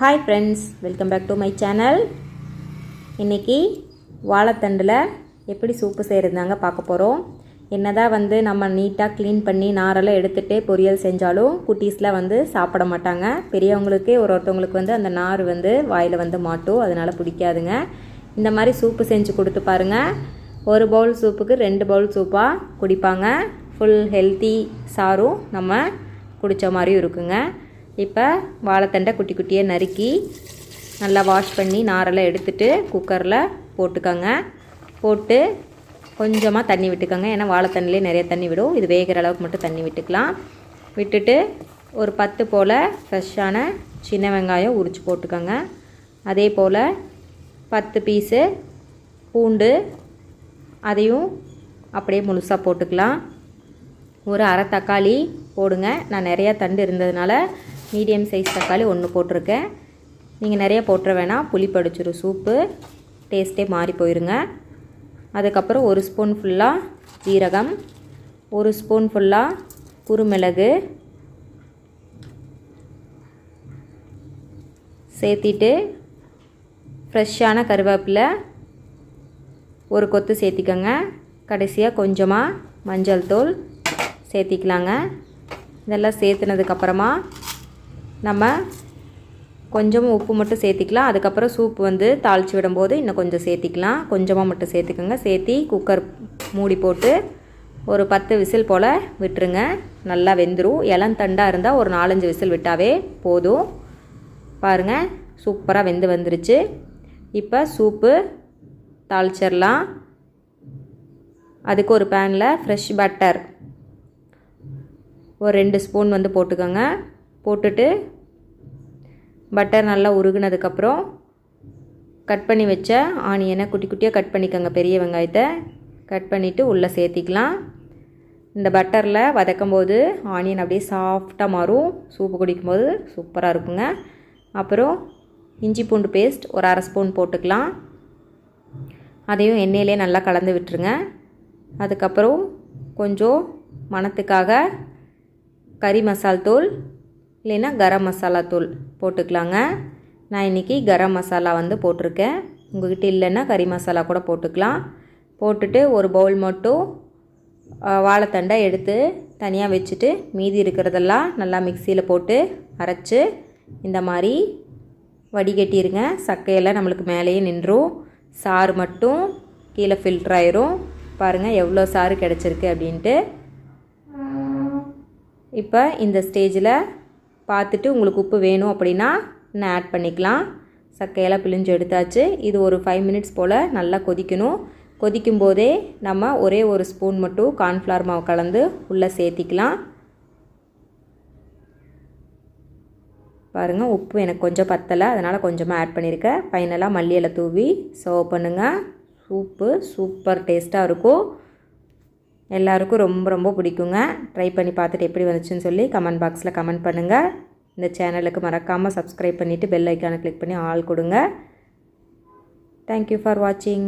Hi friends, welcome back to my channel. இன்றைக்கி வாழைத்தண்டில் எப்படி சூப்பு செய்கிறதுனாங்க பார்க்க போகிறோம். என்னதான் நம்ம நீட்டாக க்ளீன் பண்ணி நாரெல்லாம் எடுத்துகிட்டே பொரியல் செஞ்சாலும் குட்டீஸில் சாப்பிட மாட்டாங்க. பெரியவங்களுக்கே ஒருத்தவங்களுக்கு அந்த நார் வாயில் மாட்டும், அதனால் பிடிக்காதுங்க. இந்த மாதிரி சூப்பு செஞ்சு கொடுத்து பாருங்கள். ஒரு பவுல் சூப்புக்கு 2 பவுல் சூப்பாக குடிப்பாங்க. ஃபுல் ஹெல்த்தி சாரும் நம்ம குடித்த மாதிரியும் இருக்குங்க. இப்போ வாழைத்தண்டை குட்டி குட்டியாக நறுக்கி நல்லா வாஷ் பண்ணி நாரெல்லாம் எடுத்துகிட்டு குக்கரில் போட்டுக்கோங்க. போட்டு கொஞ்சமாக தண்ணி விட்டுக்கோங்க. ஏன்னா வாழைத்தண்டிலே நிறைய தண்ணி விடும். இது வேகிற அளவுக்கு மட்டும் தண்ணி விட்டுக்கலாம். விட்டுட்டு ஒரு 10 போல் ஃப்ரெஷ்ஷான சின்ன வெங்காயம் உரித்து போட்டுக்கோங்க. அதே போல் 10 பீஸு பூண்டு, அதையும் அப்படியே முழுசாக போட்டுக்கலாம். ஒரு அரை தக்காளி போடுங்க. நான் நிறையா தண்டு இருந்ததுனால மீடியம் சைஸ் தக்காளி 1 போட்டிருக்கேன். நீங்கள் நிறைய போட்டுற வேணாம், புளி படிச்சிடும், சூப்பு டேஸ்ட்டே மாறி போயிருங்க. அதுக்கப்புறம் 1 ஸ்பூன் ஃபுல்லாக ஜீரகம், 1 ஸ்பூன் ஃபுல்லாக குருமிளகு சேர்த்திட்டு ஃப்ரெஷ்ஷான கருவேப்பிலை ஒரு கொத்து சேர்த்திக்கோங்க. கடைசியாக கொஞ்சமாக மஞ்சள் தூள் சேர்த்திக்கலாங்க. இதெல்லாம் சேர்த்துனதுக்கப்புறமா நம்ம கொஞ்சம் உப்பு மட்டும் சேர்த்திக்கலாம். அதுக்கப்புறம் சூப்பு தாளித்து விடும்போது இன்னும் கொஞ்சம் சேர்த்திக்கலாம். கொஞ்சமாக மட்டும் சேர்த்துக்கோங்க. சேர்த்தி குக்கர் மூடி போட்டு ஒரு 10 விசில் போல் விட்டுருங்க. நல்லா வெந்துடும். இளந்தண்டாக இருந்தால் ஒரு 4-5 விசில் விட்டாவே போதும். பாருங்கள், சூப்பராக வந்துருச்சு. இப்போ சூப்பு தாளிச்சிடலாம். அதுக்கு ஒரு பேனில் ஃப்ரெஷ் பட்டர் ஒரு 2 ஸ்பூன் போட்டுக்கோங்க. போட்டுட்டு பட்டர் நல்லா உருகுனதுக்கப்புறம் கட் பண்ணி வச்ச ஆனியனை குட்டி குட்டியாக கட் பண்ணிக்கோங்க. பெரிய வெங்காயத்தை கட் பண்ணிவிட்டு உள்ளே சேர்த்திக்கலாம். இந்த பட்டரில் வதக்கும் போது ஆனியன் அப்படியே சாஃப்டாக மாறும். சூப்பு குடிக்கும்போது சூப்பராக இருக்குங்க. அப்புறம் இஞ்சி பூண்டு பேஸ்ட் ஒரு அரை ஸ்பூன் போட்டுக்கலாம். அதையும் எண்ணெயிலே நல்லா கலந்து விட்டுருங்க. அதுக்கப்புறம் கொஞ்சம் மணத்துக்காக கறி மசால் தூள் இல்லைன்னா கரம் மசாலா தூள் போட்டுக்கலாங்க. நான் இன்றைக்கி கரம் மசாலா போட்டிருக்கேன். உங்கள்கிட்ட இல்லைன்னா கறி மசாலா கூட போட்டுக்கலாம். போட்டுட்டு ஒரு பவுல் மட்டும் வாழைத்தண்டை எடுத்து தனியாக வச்சுட்டு மீதி இருக்கிறதெல்லாம் நல்லா மிக்சியில் போட்டு அரைச்சி இந்த மாதிரி வடிகட்டிடுங்க. சக்கையெல்லாம் நம்மளுக்கு மேலேயே நின்றும். சாறு மட்டும் கீழே ஃபில்டர் ஆயிரும். பாருங்கள் எவ்வளோ சாறு கிடச்சிருக்கு அப்படின்ட்டு. இப்போ இந்த ஸ்டேஜில் பார்த்துட்டு உங்களுக்கு உப்பு வேணும் அப்படின்னா இன்னும் ஆட் பண்ணிக்கலாம். சக்கையெல்லாம் பிழிஞ்சு எடுத்தாச்சு. இது ஒரு 5 மினிட்ஸ் போல் நல்லா கொதிக்கணும். கொதிக்கும் போதே நம்ம ஒரே ஒரு ஸ்பூன் மட்டும் கார்ன்ஃப்ளவர் மாவு கலந்து உள்ளே சேர்த்திக்கலாம். பாருங்கள், உப்பு எனக்கு கொஞ்சம் பத்தலை, அதனால் கொஞ்சமாக ஆட் பண்ணியிருக்கேன். ஃபைனலாக மல்லி இலை தூவி சர்வ் பண்ணுங்கள். சூப்பு சூப்பர் டேஸ்ட்டாக இருக்கும். எல்லாருக்கும் ரொம்ப ரொம்ப பிடிக்குங்க. ட்ரை பண்ணி பார்த்துட்டு எப்படி வந்துச்சுன்னு சொல்லி கமெண்ட் பாக்ஸில் கமெண்ட் பண்ணுங்கள். இந்த சேனலுக்கு மறக்காமல் சப்ஸ்கிரைப் பண்ணிவிட்டு பெல் ஐக்கானை கிளிக் பண்ணி ஆல் கொடுங்க. தேங்க்யூ ஃபார் வாட்சிங்.